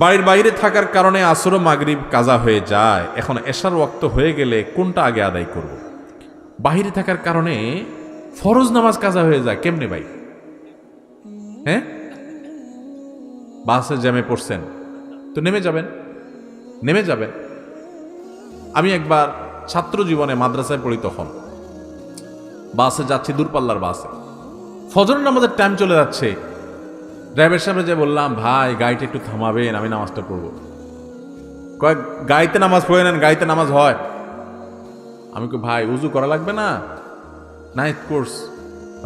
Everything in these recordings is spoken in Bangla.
বাড়ির বাইরে থাকার কারণে আসর মাগরিব কাজা হয়ে যায়, এখন এশার ওয়াক্ত হয়ে গেলে কোনটা আগে আদায় করব? বাহিরে থাকার কারণে ফরজ নামাজ কাজা হয়ে যায় কেমনে ভাই? হ্যাঁ, বাসে জ্যামে পড়ছেন তো নেমে যাবেন। আমি একবার ছাত্র জীবনে মাদ্রাসায় পড়ি, তখন বাসে যাচ্ছি, দূরপাল্লার বাসে, ফজরের নামাজের টাইম চলে যাচ্ছে। ড্রাইভার সাহেব যে বললাম, ভাই গাড়িটা একটু থামাবেন, আমি নামাজটা পড়বো। কয়েক গাড়িতে নামাজ পড়ে নেন, গাড়িতে নামাজ হয়। আমি কই ভাই উজু করা লাগবে না, নাইট কোর্স,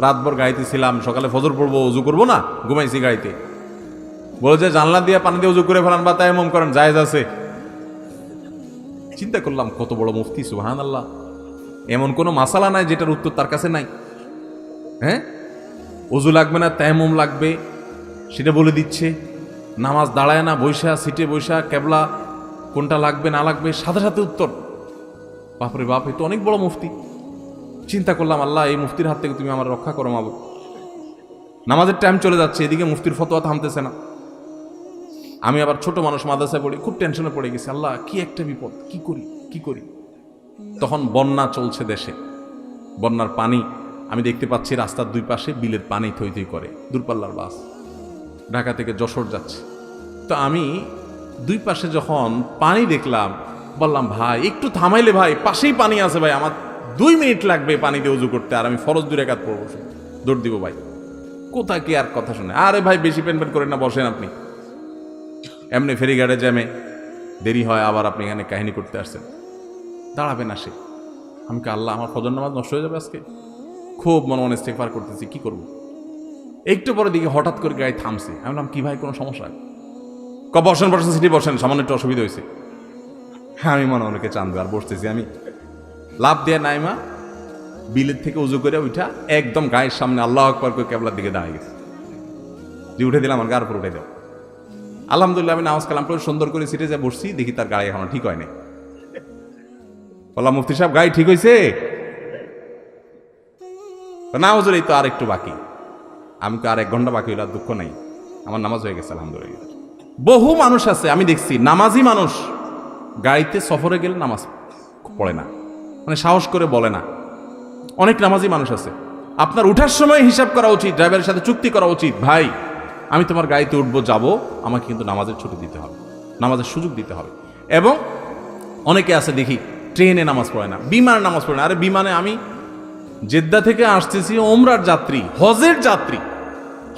রাতভর গাড়িতে ছিলাম, সকালে ফজর পড়বো, উজু করবো না, ঘুমাইছি গাড়িতে। বলে যে জানলা দিয়ে পানি দিয়ে উজু করে ফেলান বা তায়াম্মুম করেন, জায়েজ আছে। চিন্তা করলাম কত বড় মুফতি, সুবহানাল্লাহ, এমন কোনো মাসালা নাই যেটার উত্তর তার কাছে নাই। হ্যাঁ, উজু লাগবে না তায়াম্মুম লাগবে সেটা বলে দিচ্ছে, নামাজ দাঁড়ায় না বৈশা, সিটে বৈশা, কেবলা কোনটা লাগবে না লাগবে সাথে সাথে উত্তর। বাপরে বাপ, এ তো অনেক বড় মুফতি। চিন্তা করলাম, আল্লাহ এই মুফতির হাত থেকে তুমি আমার রক্ষা করো মাবুদ। নামাজের টাইম চলে যাচ্ছে, এদিকে মুফতির ফতোয়া থামতেছে না। আমি আবার ছোট মানুষ, মাদ্রাসায় পড়ি, খুব টেনশনে পড়ে গেছি, আল্লাহ কি একটা বিপদ, কি করি। তখন বন্যা চলছে দেশে, বন্যার পানি আমি দেখতে পাচ্ছি রাস্তার দুই পাশে বিলের পানি থই থই করে। দূরপাল্লার বাস ঢাকা থেকে যশোর যাচ্ছে, তো আমি দুই পাশে যখন পানি দেখলাম, বললাম ভাই একটু থামাইলে, ভাই পাশেই পানি আছে ভাই, আমার 2 মিনিট লাগবে পানি দিয়ে উজু করতে, আর আমি ফরজ 2 রাকাত পড়বো, দৌড় দিব ভাই। কোথায় কি আর কথা শুনে, আরে ভাই বেশি পেন করেন না, বসেন আপনি। এমনি ফেরিঘাটে জ্যামে দেরি হয়, আবার আপনি এখানে কাহিনী করতে আসছেন, দাঁড়াবেন আসে। আমি কি আল্লাহ আমার ফজর নামাজ নষ্ট হয়ে যাবে আজকে? খুব মনে মনে ইস্তেগফার করতেছি, কি করব। একটু পরে দিকে হঠাৎ করে গাড়ি থামছে। আমি বললাম কি ভাই, কোনো সমস্যা? বসেন সিটি বসেন, সামান্য একটু অসুবিধা হয়েছে। হ্যাঁ, আমি মনে অনেকে চান্দু আর বসতেছি। আমি লাভ দিয়ে নাইমা বিলের থেকে উজু করে উঠা একদম গায়ের সামনে আল্লাহ আকবার করে কেবলার দিকে দাঁড়িয়ে গেছে, যে উঠে দিলাম, আমার গার উপর উঠে দাও। আলহামদুলিল্লাহ আমি নামাজ কালাম করে সুন্দর করে সিটে যা বসছি, দেখি তার গাড়ি এখনো ঠিক হয়নি। বললাম মুফতি সাহেব গাড়ি ঠিক হয়েছে? না হুজুর, এই তো আর একটু বাকি। আমি তো আর 1 ঘন্টা বাকি হইলে আর দুঃখ নাই, আমার নামাজ হয়ে গেছে আলহামদুলিল্লাহ। বহু মানুষ আছে আমি দেখছি, নামাজি মানুষ গাড়িতে সফরে গেলে নামাজ পড়ে না, মানে সাহস করে বলে না। অনেক নামাজি মানুষ আছে, আপনার উঠার সময় হিসাব করা উচিত, ড্রাইভারের সাথে চুক্তি করা উচিত, ভাই আমি তোমার গাড়িতে উঠবো, যাবো, আমাকে কিন্তু নামাজের ছুটি দিতে হবে, নামাজের সুযোগ দিতে হবে। এবং অনেকে আছে দেখি ট্রেনে নামাজ পড়ে না, বিমানে নামাজ পড়ে না। আরে বিমানে আমি জেদ্দা থেকে আসতেছি, ওমরার যাত্রী, হজের যাত্রী,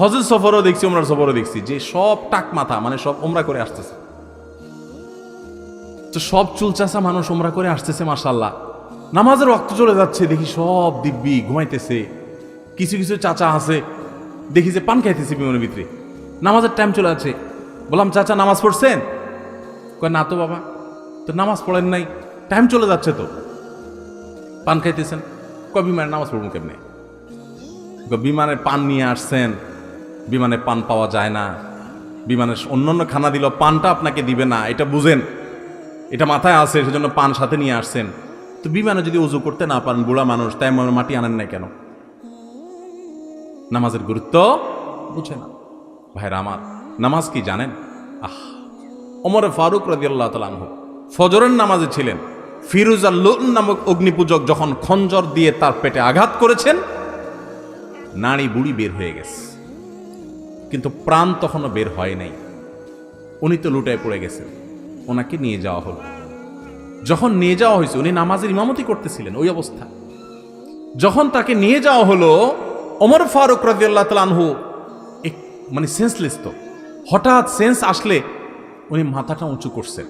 হজের সফরও দেখছি, ওমরার সফরও দেখছি, যে সব টাক মাথা, মানে সব ওমরা করে আসতেছে। তো সব চুলচাচা মানুষ ওমরা করে আসতেছে, মাশাআল্লাহ। নামাজের রক্ত চলে যাচ্ছে, দেখি সব দিব্যি ঘুমাইতেছে। কিছু কিছু চাচা আছে দেখি যে পান খাইতেছে বিমানের ভিতরে, নামাজের টাইম চলে যাচ্ছে। বললাম চাচা নামাজ পড়ছেন? কয় না তো বাবা। তো নামাজ পড়েন নাই, টাইম চলে যাচ্ছে তো, পান খাইতেছেন। কয় বিমানের নামাজ পড়বো কেমনে? বিমানের পান নিয়ে আসছেন, বিমানে পান পাওয়া যায় না, বিমানের অন্যান্য খানা দিল, পানটা আপনাকে দিবে না, এটা বুঝেন, এটা মাথায় আছে, সেজন্য পান সাথে নিয়ে আসছেন। তো বিমানে যদি উজু করতে না পারেন, বুড়া মানুষ, তাই মাটি আনেন নাই কেন? নামাজের গুরুত্ব বুঝে না। ভাইরা আমার, নামাজ কি জানেন? ওমর ফারুক রাদিয়াল্লাহু তাআলা আনহু ফজরের নামাজে ছিলেন। ফিরোজ আল-লুন নামক অগ্নিপূজক যখন খঞ্জর দিয়ে তার পেটে আঘাত করেছেন, নাড়ি বুড়ি বের হয়ে গেছে, কিন্তু প্রাণ তখনও বের হয় নাই। উনি তো লুটায় পড়ে গেছেন। ওনাকে নিয়ে যাওয়া হলো। যখন নিয়ে যাওয়া হয়েছে, উনি নামাজের ইমামতি করতেছিলেন ওই অবস্থা। যখন তাকে নিয়ে যাওয়া হলো, ওমর ফারুক রাদিয়াল্লাহু তাআলা আনহু মানে সেন্সলেস, তো হঠাৎ সেন্স আসলে উনি মাথাটা উঁচু করছেন।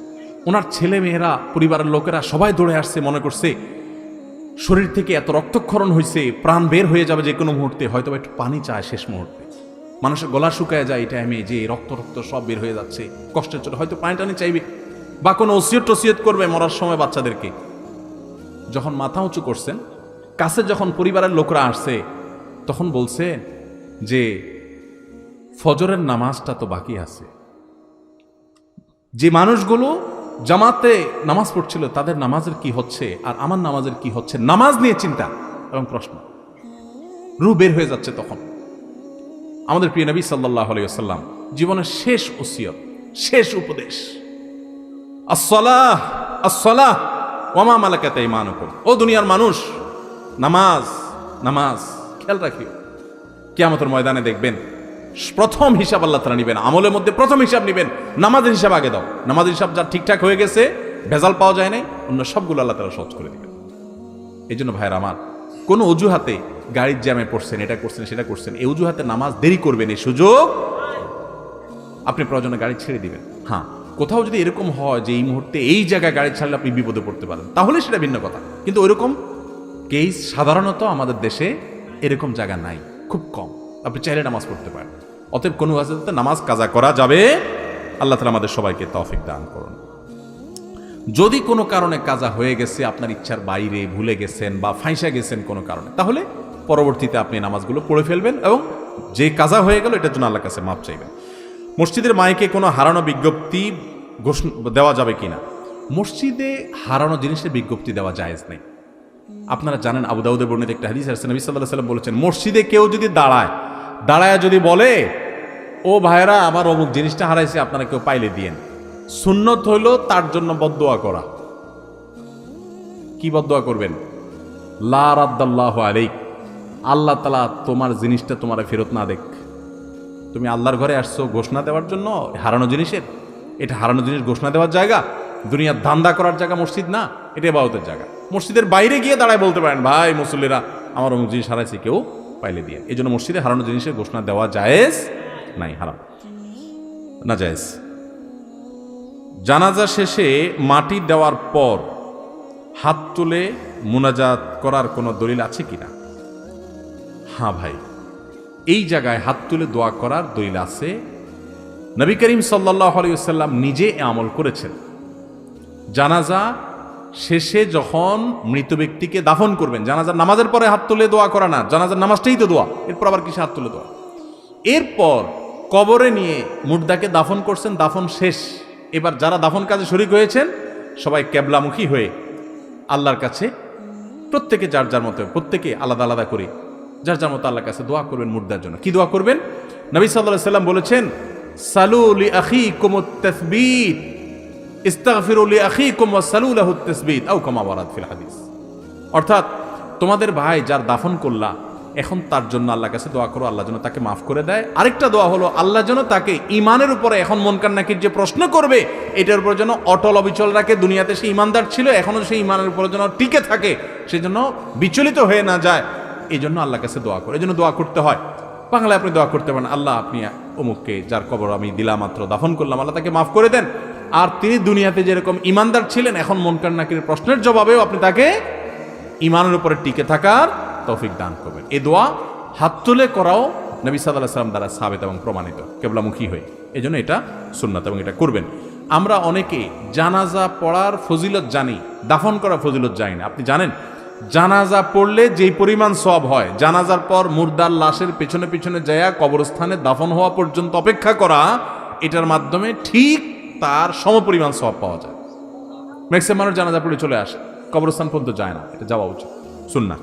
ওনার ছেলে মেয়েরা, পরিবারের লোকেরা সবাই দৌড়ে আসছে, মনে করছে শরীর থেকে এত রক্তক্ষরণ হয়েছে, প্রাণ বের হয়ে যাবে যে কোনো মুহূর্তে, হয়তো একটু পানি চায় শেষ মুহূর্তে। মানুষের গলা শুকায় যায় এই টাইমে, যে রক্ত সব বের হয়ে যাচ্ছে, কষ্টের চোটে হয়তো পানি টানি চাইবে, বা কোনো ওসিয়ত করবে মরার সময় বাচ্চাদেরকে। যখন মাথা উঁচু করছেন, কাছে যখন পরিবারের লোকরা আসছে, তখন বলছে যে ফজরের নামাজটা তো বাকি আছে। যে মানুষগুলো জামাতে নামাজ পড়ছিল তাদের নামাজের কি হচ্ছে আর আমার নামাজের কি হচ্ছে, নামাজ নিয়ে চিন্তা এবং প্রশ্ন, রূহ বের হয়ে যাচ্ছে। তখন আমাদের প্রিয় নবী সাল্লাল্লাহু আলাইহি ওয়াসাল্লাম জীবনের শেষ ওসিয়ত, শেষ উপদেশ, আসসালাহ আসসালাহ ওয়া মা মালাকাত আইমানুকুম। ও দুনিয়ার মানুষ, নামাজ নামাজ খেয়াল রাখিও। কিয়ামতের ময়দানে দেখবেন প্রথম হিসাব আল্লাহ তাআলা নেবেন, আমলের মধ্যে প্রথম হিসাব নেবেন, নামাজের হিসাব আগে দাও। নামাজের হিসাব যার ঠিকঠাক হয়ে গেছে, ভেজাল পাওয়া যায় নাই, অন্য সবগুলো আল্লাহ তাআলা সহজ করে দিবেন। এই জন্য ভাইয়ের আমার, কোনো অজুহাতে গাড়ির জ্যামে পড়ছেন, এটা করছেন সেটা করছেন, এই অজুহাতে নামাজ দেরি করবেন, এই সুযোগ আপনি প্রয়োজনে গাড়ি ছেড়ে দিবেন। হ্যাঁ, কোথাও যদি এরকম হয় যে এই মুহূর্তে এই জায়গায় গাড়ি ছাড়লে আপনি বিপদে পড়তে পারেন, তাহলে সেটা ভিন্ন কথা। কিন্তু ওইরকম কেস সাধারণত আমাদের দেশে এরকম জায়গা নাই, খুব কম। আপনি চাইলে নামাজ পড়তে পারেন। অতএব কোনো ওয়াজিবে নামাজ কাজা করা যাবে। আল্লাহ তাআলা আমাদের সবাইকে তৌফিক দান করুন। যদি কোনো কারণে কাজা হয়ে গেছে, আপনার ইচ্ছার বাইরে ভুলে গেছেন বা ফাঁসা গেছেন কোনো কারণে, তাহলে পরবর্তীতে আপনি নামাজগুলো পড়ে ফেলবেন এবং যে কাজা হয়ে গেল এটার জন্য আল্লাহর কাছে মাপ চাইবেন। মসজিদের মাইকে কোনো হারানো বিজ্ঞপ্তি দেওয়া যাবে কিনা? মসজিদে হারানো জিনিসের বিজ্ঞপ্তি দেওয়া জায়েজ নেই। আপনারা জানেন, আবু দাউদে বর্ণিত একটা হাদিস আছে, নবী সাল্লাল্লাহু আলাইহি ওয়াসাল্লাম বলেছেন, মসজিদে কেউ যদি দাঁড়ায় যদি বলে, ও ভাইরা আমার অমুক জিনিসটা হারাইছে, আপনারা কেউ পাইলে দিয়েন। সুন্নত হইল তার জন্য বদদুয়া করা। কি বদদুয়া করবেন? লা রাদ্দাল্লাহু আলাইক, আল্লাহ তাআলা তোমার জিনিসটা তোমার ফেরত না দেখ। তুমি আল্লাহর ঘরে আসছো ঘোষণা দেওয়ার জন্য হারানো জিনিসের, এটা হারানো জিনিস ঘোষণা দেওয়ার জায়গা, দুনিয়ার ধান্দা করার জায়গা মসজিদ না, এটা ইবাদতের জায়গা। মসজিদের বাইরে গিয়ে দাঁড়ায় বলতে পারেন, ভাই মুসল্লিরা আমার অমুক জিনিস হারাইছে, কেউ পাইলে দিয়ে। এই জন্য মসজিদে হারানো জিনিসের ঘোষণা দেওয়া জায়েজ নাই, হারাম না, জায়েজ। জানাজা শেষে মাটি দেওয়ার পর হাত তুলে মুনাজাত করার কোনো দলিল আছে কিনা? হ্যাঁ ভাই, এই জায়গায় হাত তুলে দোয়া করার দলিল আছে। নবী করিম সাল্লাল্লাহু আলাইহি ওয়াসাল্লাম নিজে এ আমল করেছেন। জানাজা শেষে যখন মৃত ব্যক্তিকে দাফন করবেন, জানাজার নামাজের পরে হাত তুলে দোয়া করা না, জানাজার নামাজটাই তো দোয়া, এরপর আবার কিসে হাত তুলে দোয়া? এরপর কবরে নিয়ে মুর্দাকে দাফন করছেন, দাফন শেষ। এবার যারা দাফন কাজে শরীক হয়েছেন সবাই কেবলামুখী হয়ে আল্লাহর কাছে প্রত্যেকে যার যার মতো, প্রত্যেকে আলাদা আলাদা করে যার যার মতো আল্লাহর কাছে দোয়া করবেন মুর্দার জন্য। কি দোয়া করবেন? নবী সাল্লাল্লাহু আলাইহি ওয়াসাল্লাম বলেছেন, সালু লি আখিকুমুত তাসবীত, ইস্তাগফিরু লি আখিকুম ওয়াসালু লাহুত তাসবীত, আও কামা ওয়ারাদ ফিল হাদিস। অর্থাৎ তোমাদের ভাই যার দাফন করলা, এখন তার জন্য আল্লাহর কাছে দোয়া করো, আল্লাহ যেন তাকে মাফ করে দেয়। আরেকটা দোয়া হলো, আল্লাহ যেন তাকে ইমানের উপরে, এখন মুনকার নাকির যে প্রশ্ন করবে এটার উপর যেন অটল অবিচল রাখে। দুনিয়াতে সে ইমানদার ছিল, এখনো সেই ইমানের উপরে যেন টিকে থাকে, সেজন্য বিচলিত হয়ে না যায়, এই জন্য আল্লাহর কাছে দোয়া করে। এই জন্য দোয়া করতে হয়। বাংলায় আপনি দোয়া করতে পারেন, আল্লাহ আপনি অমুককে, যার কবর আমি দিলাম মাত্র দাফন করলাম, আল্লাহ তাকে মাফ করে দেন। আর তিনি দুনিয়াতে যেরকম ইমানদার ছিলেন, এখন মুনকার নাকিরের প্রশ্নের জবাবেও আপনি তাকে ইমানের উপরে টিকে থাকার তৌফিক দান করবেন। এই দোয়া হাত তুলে করাও নবী সাল্লাল্লাহু আলাইহি ওয়াসাল্লাম দ্বারা সাবিত এবং প্রমাণিত, কেবলামুখী হয়ে। এই জন্য এটা সুন্নাত এবং এটা করবেন। আমরা অনেকে জানাজা পড়ার ফজিলত জানি, দাফন করার ফজিলত জানি না। আপনি জানেন জানাজা পড়লে যেই পরিমাণ সওয়াব হয়, জানাজার পর মুর্দার লাশের পেছনে পেছনে যায়া কবরস্থানে দাফন হওয়া পর্যন্ত অপেক্ষা করা, এটার মাধ্যমে ঠিক তার সমপরিমাণ সওয়াব পাওয়া যায়। ম্যাক্সিমাম মানুষ জানাজা পড়ে চলে আসে, কবরস্থান পর্যন্ত যায় না, এটা যাওয়া উচিত, সুন্নাহ।